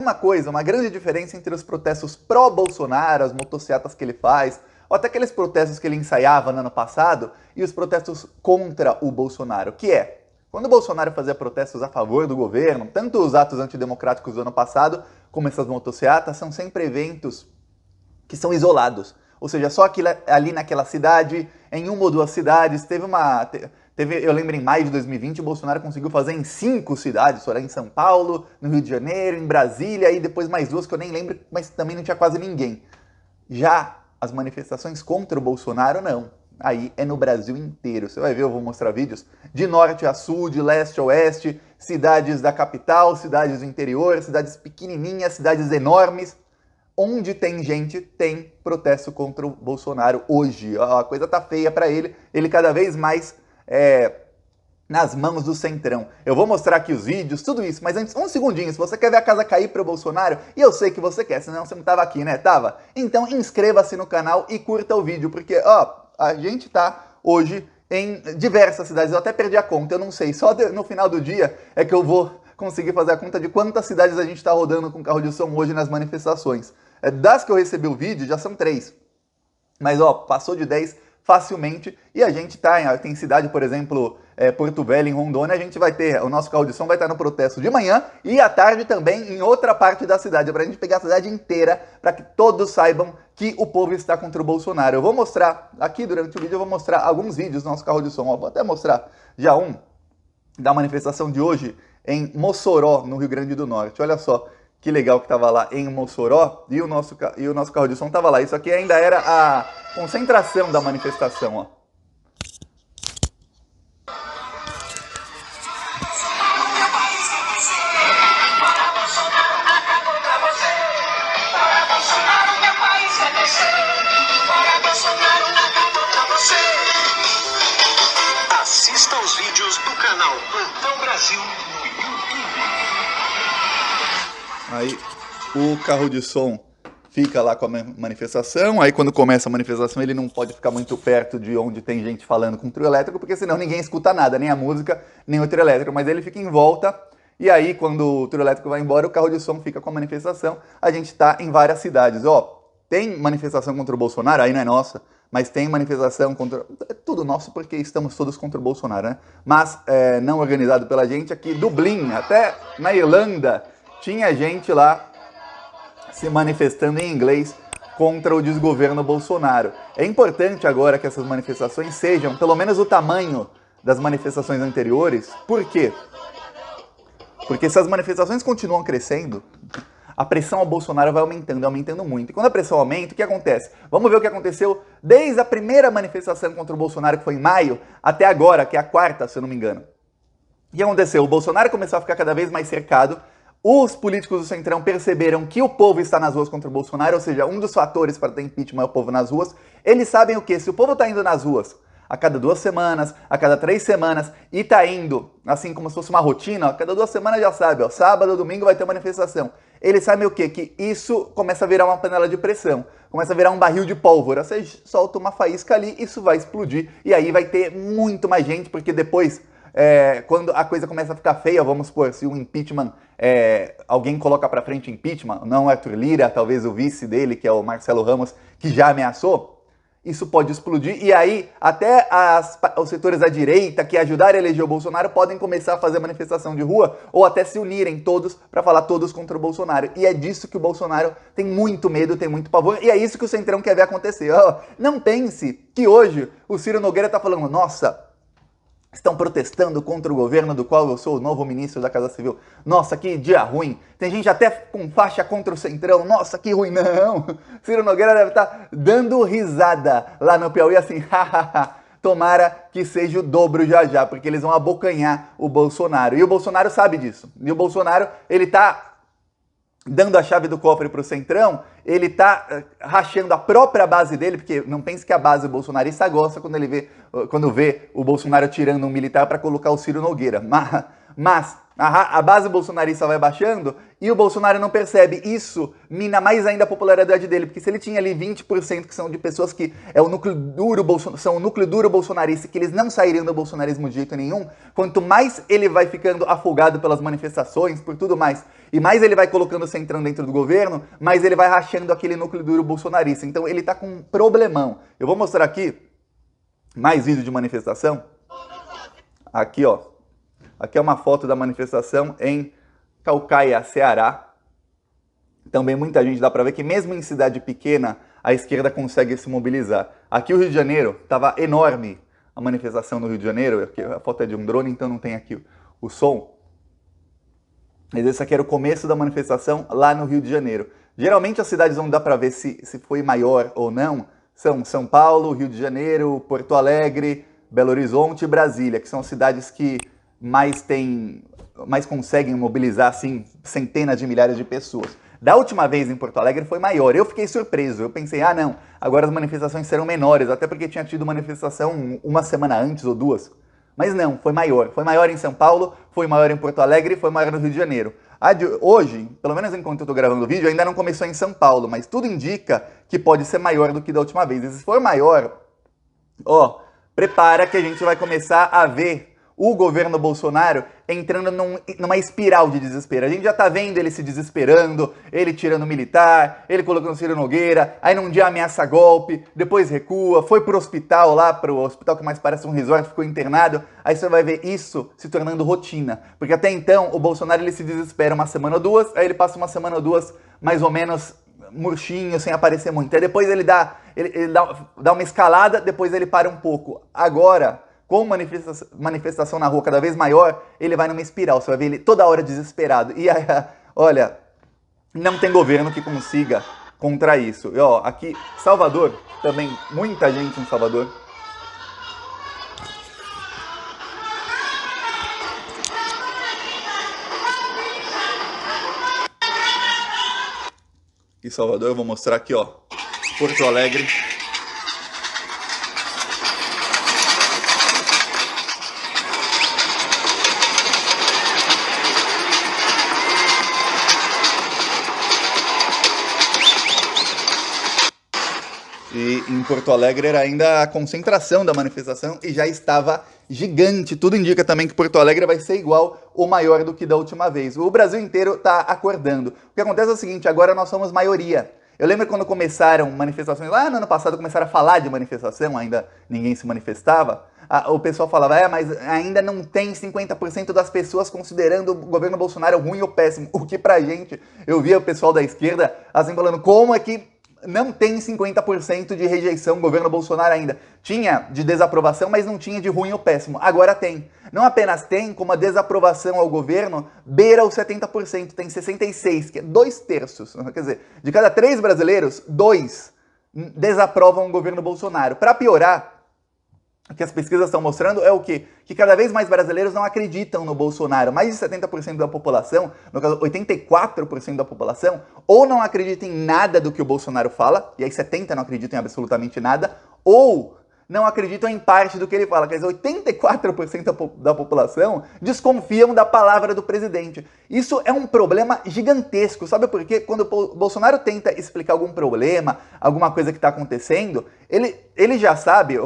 Uma coisa, uma grande diferença entre os protestos pró-Bolsonaro, as motocicletas que ele faz, ou até aqueles protestos que ele ensaiava no ano passado, e os protestos contra o Bolsonaro, que é, quando o Bolsonaro fazia protestos a favor do governo, tanto os atos antidemocráticos do ano passado, como essas motocicletas, são sempre eventos que são isolados. Ou seja, só ali naquela cidade, em uma ou duas cidades, eu lembro em maio de 2020, o Bolsonaro conseguiu fazer em 5 cidades, em São Paulo, no Rio de Janeiro, em Brasília, e depois mais 2 que eu nem lembro, mas também não tinha quase ninguém. Já as manifestações contra o Bolsonaro, não. Aí é no Brasil inteiro. Você vai ver, eu vou mostrar vídeos de norte a sul, de leste a oeste, cidades da capital, cidades do interior, cidades pequenininhas, cidades enormes. Onde tem gente, tem protesto contra o Bolsonaro hoje. A coisa tá feia para ele cada vez mais nas mãos do Centrão. Eu vou mostrar aqui os vídeos, tudo isso, mas antes, um segundinho, se você quer ver a casa cair pro Bolsonaro, e eu sei que você quer, senão você não tava aqui, né? Tava? Então inscreva-se no canal e curta o vídeo, porque, a gente tá hoje em diversas cidades, eu até perdi a conta, eu não sei, só no final do dia é que eu vou conseguir fazer a conta de quantas cidades a gente tá rodando com carro de som hoje nas manifestações. Das que eu recebi o vídeo, já são 3. Mas, passou de 10 facilmente. E a gente tem cidade, por exemplo, Porto Velho, em Rondônia, a gente vai ter, o nosso carro de som vai estar no protesto de manhã e à tarde também em outra parte da cidade, para a gente pegar a cidade inteira, para que todos saibam que o povo está contra o Bolsonaro. Eu vou mostrar, aqui durante o vídeo, eu vou mostrar alguns vídeos do nosso carro de som. Vou até mostrar já um da manifestação de hoje em Mossoró, no Rio Grande do Norte. Olha só que legal que estava lá em Mossoró e o nosso carro de som estava lá. Isso aqui ainda era a concentração da manifestação, ó. Assista aos vídeos do canal Plantão Brasil no YouTube. Aí o carro de som fica lá com a manifestação, aí quando começa a manifestação ele não pode ficar muito perto de onde tem gente falando com o trio elétrico, porque senão ninguém escuta nada, nem a música, nem o trio elétrico, mas ele fica em volta, e aí quando o trio elétrico vai embora, o carro de som fica com a manifestação. A gente tá em várias cidades, tem manifestação contra o Bolsonaro, aí não é nossa, mas tem manifestação contra... É tudo nosso porque estamos todos contra o Bolsonaro, né? Mas não organizado pela gente aqui, Dublin, até na Irlanda, tinha gente lá se manifestando em inglês contra o desgoverno Bolsonaro. É importante agora que essas manifestações sejam pelo menos o tamanho das manifestações anteriores. Por quê? Porque se as manifestações continuam crescendo, a pressão ao Bolsonaro vai aumentando muito. E quando a pressão aumenta, o que acontece? Vamos ver o que aconteceu desde a primeira manifestação contra o Bolsonaro, que foi em maio, até agora, que é a 4ª, se eu não me engano. O que aconteceu? O Bolsonaro começou a ficar cada vez mais cercado. Os políticos do Centrão perceberam que o povo está nas ruas contra o Bolsonaro, ou seja, um dos fatores para ter impeachment é o povo nas ruas. Eles sabem o quê? Se o povo está indo nas ruas a cada 2 semanas, a cada 3 semanas, e está indo, assim como se fosse uma rotina, a cada 2 semanas já sabe, sábado, domingo vai ter manifestação. Eles sabem o quê? Que isso começa a virar uma panela de pressão, começa a virar um barril de pólvora. Você solta uma faísca ali, isso vai explodir, e aí vai ter muito mais gente, porque depois... quando a coisa começa a ficar feia, vamos supor, se o impeachment, alguém coloca pra frente impeachment, não o Arthur Lira, talvez o vice dele, que é o Marcelo Ramos, que já ameaçou, isso pode explodir, e aí até os setores da direita que ajudaram a eleger o Bolsonaro podem começar a fazer manifestação de rua, ou até se unirem todos para falar todos contra o Bolsonaro. E é disso que o Bolsonaro tem muito medo, tem muito pavor, e é isso que o Centrão quer ver acontecer. Não pense que hoje o Ciro Nogueira tá falando, nossa... Estão protestando contra o governo do qual eu sou o novo ministro da Casa Civil. Nossa, que dia ruim. Tem gente até com faixa contra o Centrão. Nossa, que ruim. Não. Ciro Nogueira deve estar dando risada lá no Piauí assim. Hahaha. Tomara que seja o dobro já já, porque eles vão abocanhar o Bolsonaro. E o Bolsonaro sabe disso. E o Bolsonaro, ele tá dando a chave do cofre para o Centrão, ele tá rachando a própria base dele, porque não pense que a base bolsonarista gosta quando vê o Bolsonaro tirando um militar para colocar o Ciro Nogueira. Mas A base bolsonarista vai baixando e o Bolsonaro não percebe. Isso mina mais ainda a popularidade dele, porque se ele tinha ali 20% que são de pessoas que é o núcleo duro são o núcleo duro bolsonarista, que eles não sairiam do bolsonarismo de jeito nenhum, quanto mais ele vai ficando afogado pelas manifestações, por tudo mais, e mais ele vai colocando o centrão dentro do governo, mais ele vai rachando aquele núcleo duro bolsonarista. Então ele tá com um problemão. Eu vou mostrar aqui mais vídeo de manifestação. Aqui, ó. Aqui é uma foto da manifestação em Caucaia, Ceará. Também muita gente, dá pra ver que mesmo em cidade pequena, a esquerda consegue se mobilizar. Aqui o Rio de Janeiro, estava enorme a manifestação no Rio de Janeiro. Aqui, a foto é de um drone, então não tem aqui o som. Mas esse aqui era o começo da manifestação lá no Rio de Janeiro. Geralmente as cidades onde dá pra ver se foi maior ou não são São Paulo, Rio de Janeiro, Porto Alegre, Belo Horizonte e Brasília, que são cidades que mais conseguem mobilizar assim, centenas de milhares de pessoas. Da última vez em Porto Alegre foi maior. Eu fiquei surpreso. Eu pensei, não, agora as manifestações serão menores, até porque tinha tido manifestação uma semana antes ou duas. Mas não, foi maior. Foi maior em São Paulo, foi maior em Porto Alegre, foi maior no Rio de Janeiro. Hoje, pelo menos enquanto eu estou gravando o vídeo, ainda não começou em São Paulo, mas tudo indica que pode ser maior do que da última vez. E se for maior, prepara que a gente vai começar a ver o governo Bolsonaro entrando numa espiral de desespero. A gente já tá vendo ele se desesperando, ele tirando militar, ele colocando Ciro Nogueira, aí num dia ameaça golpe, depois recua, foi pro hospital lá, pro hospital que mais parece um resort, ficou internado. Aí você vai ver isso se tornando rotina. Porque até então o Bolsonaro ele se desespera uma semana ou duas, aí ele passa uma semana ou duas mais ou menos murchinho, sem aparecer muito. Aí depois ele dá uma escalada, depois ele para um pouco. Agora, com manifestação na rua cada vez maior, ele vai numa espiral. Você vai ver ele toda hora desesperado. E aí, olha, não tem governo que consiga contra isso. E aqui, Salvador, também muita gente em Salvador. E Salvador, eu vou mostrar aqui, Porto Alegre. E em Porto Alegre era ainda a concentração da manifestação e já estava gigante. Tudo indica também que Porto Alegre vai ser igual ou maior do que da última vez. O Brasil inteiro está acordando. O que acontece é o seguinte, agora nós somos maioria. Eu lembro quando começaram manifestações, lá no ano passado começaram a falar de manifestação, ainda ninguém se manifestava. O pessoal falava, mas ainda não tem 50% das pessoas considerando o governo Bolsonaro ruim ou péssimo. O que pra gente, eu via o pessoal da esquerda assim falando, como é que não tem 50% de rejeição ao governo Bolsonaro ainda. Tinha de desaprovação, mas não tinha de ruim ou péssimo. Agora tem. Não apenas tem, como a desaprovação ao governo beira os 70%. Tem 66%, que é 2/3. Quer dizer, de cada 3 brasileiros, 2 desaprovam o governo Bolsonaro. Para piorar, o que as pesquisas estão mostrando é o quê? Que cada vez mais brasileiros não acreditam no Bolsonaro. Mais de 70% da população, no caso 84% da população, ou não acredita em nada do que o Bolsonaro fala, e aí 70% não acreditam em absolutamente nada, ou não acreditam em parte do que ele fala. Quer dizer, 84% da população desconfiam da palavra do presidente. Isso é um problema gigantesco. Sabe por quê? Quando o Bolsonaro tenta explicar algum problema, alguma coisa que está acontecendo, ele já sabe,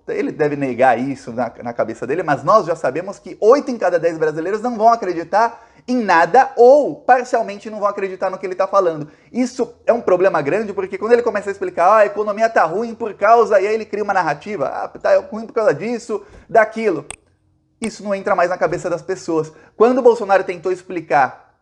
ele deve negar isso na cabeça dele, mas nós já sabemos que 8 em cada 10 brasileiros não vão acreditar em nada ou parcialmente não vão acreditar no que ele está falando. Isso é um problema grande porque quando ele começa a explicar a economia está ruim por causa, e aí ele cria uma narrativa, está ruim por causa disso, daquilo. Isso não entra mais na cabeça das pessoas. Quando o Bolsonaro tentou explicar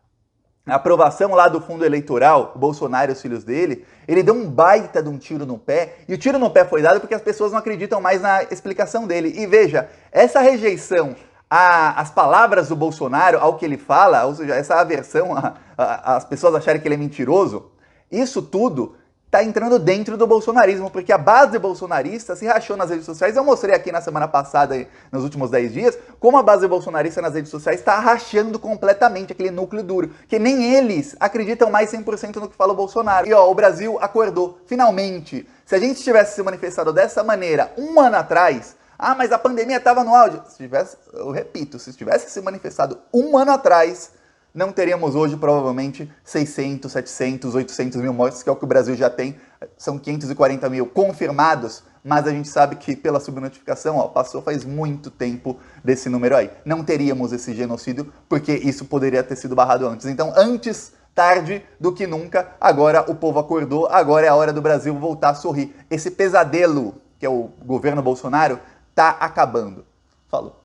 a aprovação lá do fundo eleitoral, o Bolsonaro e os filhos dele, ele deu um baita de um tiro no pé, e o tiro no pé foi dado porque as pessoas não acreditam mais na explicação dele. E veja, essa rejeição as palavras do Bolsonaro, ao que ele fala, ou seja, essa aversão as pessoas acharem que ele é mentiroso, isso tudo está entrando dentro do bolsonarismo, porque a base bolsonarista se rachou nas redes sociais. Eu mostrei aqui na semana passada, nos últimos 10 dias, como a base bolsonarista nas redes sociais está rachando completamente aquele núcleo duro, que nem eles acreditam mais 100% no que fala o Bolsonaro. E o Brasil acordou, finalmente. Se a gente tivesse se manifestado dessa maneira um ano atrás, Ah, mas a pandemia estava no auge. Se tivesse, eu repito, se tivesse se manifestado um ano atrás, não teríamos hoje provavelmente 600, 700, 800 mil mortes, que é o que o Brasil já tem. São 540 mil confirmados, mas a gente sabe que pela subnotificação, passou faz muito tempo desse número aí. Não teríamos esse genocídio, porque isso poderia ter sido barrado antes. Então, antes tarde do que nunca, agora o povo acordou, agora é a hora do Brasil voltar a sorrir. Esse pesadelo, que é o governo Bolsonaro, tá acabando. Falou.